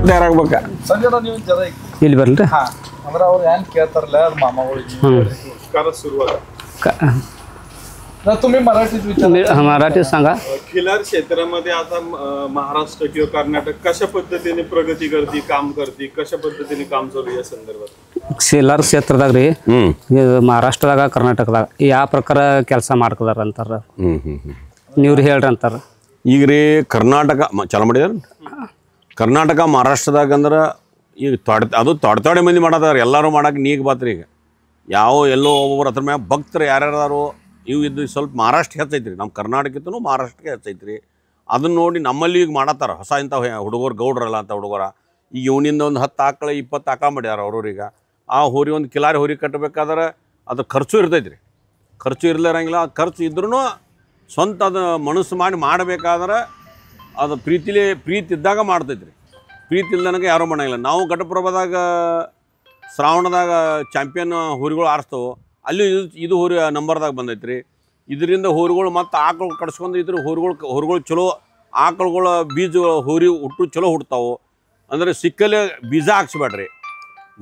ಮಾಡಕ್ಕೆ ತಯಾರಾಗ್ಬೇಕ. ಸಂಜೆ ನೀವು ಜರ ಇಲ್ಲಿ ಬರ್ಲಿ ಅಂದ್ರೆ ಅವ್ರು ಏನ್ ಕೇಳ್ತಾರಲ್ಲ ಅದು ಮಾಮಾಗಳು सुरुवात तुम्ही मराठीत विचार मराठी सांगा. खिलार क्षेत्रामध्ये आता महाराष्ट्र किंवा कर्नाटक कशा पद्धतीने प्रगती करते, काम करते, कशा पद्धतीने काम चालू या संदर्भात? खिलार क्षेत्रದಾಗ ರೀ ಮಹಾರಾಷ್ಟ್ರದಾಗ ಕರ್ನಾಟಕದಾಗ ಯಾವ ಪ್ರಕಾರ ಕೆಲಸ ಮಾಡ್ಕದಾರ ಅಂತಾರ. ನೀವ್ರು ಹೇಳ್ರಿ ಅಂತಾರ. ಈಗ ರೀ ಕರ್ನಾಟಕ ಚಾಲು ಮಾಡಿದಾರ. ಕರ್ನಾಟಕ ಮಹಾರಾಷ್ಟ್ರದಾಗ ಅಂದ್ರೆ ಈಗ ಅದು ತೊಡೆ ಮಂದಿ ಮಾಡದಾರ. ಎಲ್ಲರೂ ಮಾಡಕ್ಕೆ ನೀಗ ಬಾತ್ರಿ. ಈಗ ಯಾವ ಎಲ್ಲೋ ಒಬ್ಬೊಬ್ರು ಅದ್ರ ಮ್ಯಾಗ ಭಕ್ತರು ಯಾರ್ಯಾರು ಇವು ಇದ್ದು ಸ್ವಲ್ಪ ಮಹಾರಾಷ್ಟ್ರ ಹೆಚ್ಚೈತ್ರಿ. ನಮ್ಮ ಕರ್ನಾಟಕಕ್ಕೂ ಮಹಾರಾಷ್ಟ್ರಕ್ಕೆ ಹೆಚ್ಚೈತ್ರಿ. ಅದನ್ನ ನೋಡಿ ನಮ್ಮಲ್ಲಿ ಈಗ ಮಾಡತ್ತಾರ ಹೊಸ ಇಂಥ ಹುಡುಗರು ಗೌಡ್ರಲ್ಲ ಅಂತ ಹುಡುಗರ. ಈಗ ಇವನಿಂದ ಒಂದು 10 ಆಕಳ 20 ಆಕಳ ಮಾಡ್ಯಾರ ಅವ್ರವ್ರೀಗ. ಆ ಹೋರಿ ಒಂದು ಕಿಲಾರಿ ಹೋರಿ ಕಟ್ಟಬೇಕಾದ್ರೆ ಅದು ಖರ್ಚು ಇರ್ತೈತ್ರಿ. ಖರ್ಚು ಇರಲಿರಂಗಿಲ್ಲ. ಖರ್ಚು ಇದ್ರೂ ಸ್ವಂತ ಅದು ಮನಸ್ಸು ಮಾಡಿ ಮಾಡಬೇಕಾದ್ರೆ ಅದು ಪ್ರೀತಿ ಇದ್ದಾಗ ಮಾಡ್ತೈತ್ರಿ. ಪ್ರೀತಿ ಇಲ್ದನಗೆ ಯಾರೂ ಮಾಡೋಂಗಿಲ್ಲ. ನಾವು ಘಟಪ್ರಭಾದಾಗ ಶ್ರಾವಣದಾಗ ಚಾಂಪಿಯನ್ ಹೋರಿಗಳು ಆರಿಸ್ತವೆ. ಅಲ್ಲಿ ಇದು ಹೋರಿ ನಂಬರ್ದಾಗ ಬಂದೈತ್ರಿ. ಇದರಿಂದ ಹೋರಿಗಳು ಮತ್ತು ಆಕಳು ಕಟ್ಸ್ಕೊಂಡು ಇದ್ರೆ ಹೋರಿಗಳು ಚಲೋ ಆಕಳುಗಳ ಬೀಜ ಹೋರಿ ಹುಟ್ಟು ಚಲೋ ಹುಡ್ತಾವೆ. ಅಂದರೆ ಸಿಕ್ಕಲ್ಲೇ ಬೀಜ ಹಾಕ್ಸ್ಬೇಡ್ರಿ.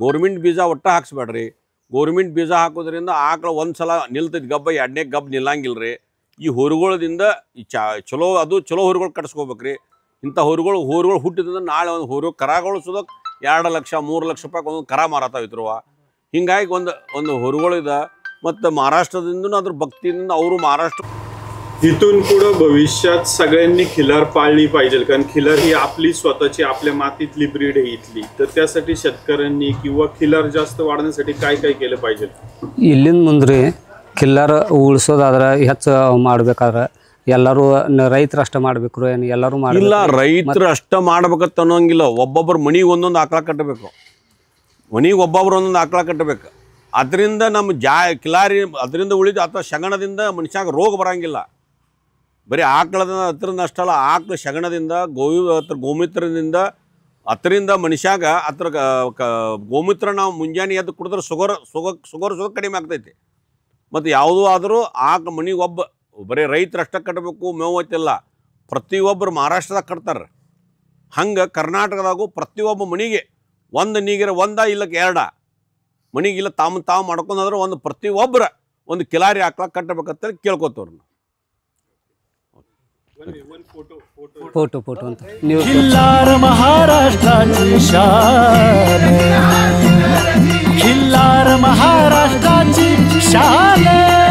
ಗೌರ್ಮೆಂಟ್ ಬೀಜ ಒಟ್ಟು ಹಾಕ್ಸ್ಬೇಡ್ರಿ. ಗೌರ್ಮೆಂಟ್ ಬೀಜ ಹಾಕೋದ್ರಿಂದ ಆಕಳು ಒಂದು ಸಲ ನಿಲ್ತೈತಿ ಗಬ್ಬ, 2ನೇ ಗಬ್ಬ ನಿಲ್ಲಂಗಿಲ್ಲ ರೀ. ಈ ಹೋರಿಗಳದಿಂದ ಚಲೋ ಹೋರಿಗಳು ಕಟ್ಸ್ಕೋಬೇಕ್ರಿ. ಇಂಥ ಹೋರಿಗಳು ಹುಟ್ಟಿದಿಂದ ನಾಳೆ ಒಂದು ಹೋರಿ ಕರಾಗಳು ಸುದ 2 ಲಕ್ಷ 3 ಲಕ್ಷ ರೂಪಾಯಿ ಒಂದೊಂದು ಕರ ಮಾರಾತಾವಿದ್ರು. ಹಿಂಗಾಗಿ ಒಂದು ಹೋರಿಗಳಿದೆ. ಮತ್ತು ಮಹಾರಾष्ट्राದಿಂದ ಅದ್ರ भक्तीದಿಂದ ಅವರು महाराष्ट्र इथून पुढे भविष्यात सगळ्यांनी खिलार पाळली पाहिजे. कारण खिलार ही आपली स्वतःची आपल्या मातीतली ब्रीड आहे इथली. तर त्यासाठी शेतकऱ्यांनी किंवा खिलार जास्त वाढण्यासाठी काय काय केलं पाहिजे? ಇಲ್ಲಿಂದ ಮುಂದ್ರಿ ಖಿಲ್ಲಾರ ಉಳಿಸೋದಾದ್ರೆ ಹೆಚ್ಚು ಮಾಡ್ಬೇಕಾದ್ರೆ ಎಲ್ಲರೂ ರೈತರಷ್ಟ ಮಾಡ್ಬೇಕು. ಏನು ಎಲ್ಲರೂ ಇಲ್ಲ, ರೈತರು ಅಷ್ಟ ಮಾಡ್ಬೇಕಂತ ಅನ್ನೋಂಗಿಲ್ಲ. ಒಬ್ಬೊಬ್ಬರು ಮನೆಗೆ ಒಂದೊಂದು ಆಕಳ ಕಟ್ಟಬೇಕು. ಮನೆಗೆ ಒಬ್ಬೊಬ್ರು ಒಂದೊಂದು ಆಕಳ ಕಟ್ಟಬೇಕು. ಅದರಿಂದ ನಮ್ಮ ಕಿಲಾರಿ ಅದರಿಂದ ಉಳಿದು ಅಥವಾ ಶಗಣದಿಂದ ಮನುಷ್ಯಾಗ ರೋಗ ಬರೋಂಗಿಲ್ಲ. ಬರೀ ಆಕಳದ ಹತ್ರಿಂದ ಅಷ್ಟಲ್ಲ, ಆಕಳ ಶಗಣದಿಂದ ಗೋಮೂತ್ರದಿಂದ ಅದರಿಂದ ಮನುಷ್ಯಾಗ ಹತ್ರ ಗೋಮೂತ್ರ ನಾವು ಮುಂಜಾನೆ ಎದ್ದು ಕುಡಿದ್ರೆ ಶುಗರ್ ಕಡಿಮೆ ಆಗ್ತೈತಿ. ಮತ್ತು ಯಾವುದೂ ಆದರೂ ಮನೆಗೆ ಬರೀ ರೈತರಷ್ಟ ಕಟ್ಟಬೇಕು ಮೇವತ್ತಿಲ್ಲ. ಪ್ರತಿಯೊಬ್ಬರು ಮಹಾರಾಷ್ಟ್ರದಾಗ ಕಟ್ತಾರೆ. ಹಂಗೆ ಕರ್ನಾಟಕದಾಗೂ ಪ್ರತಿಯೊಬ್ಬ ಮನೆಗೆ ಒಂದು ನೀಗಿರ ಇಲ್ಲ 2 ಮನೆಗೆ ಇಲ್ಲ ತಾವು ಮಾಡ್ಕೊಂಡ್ರೆ ಒಂದು ಪ್ರತಿಯೊಬ್ಬರ ಒಂದು ಕಿಲಾರಿ ಆಕಳ ಕಟ್ಟಬೇಕಂತೇಳಿ ಕೇಳ್ಕೊತವ್ರು. ಫೋಟೋ ಅಂತ खिल्लार महाराष्ट्राची शान, खिल्लार महाराष्ट्राची शान.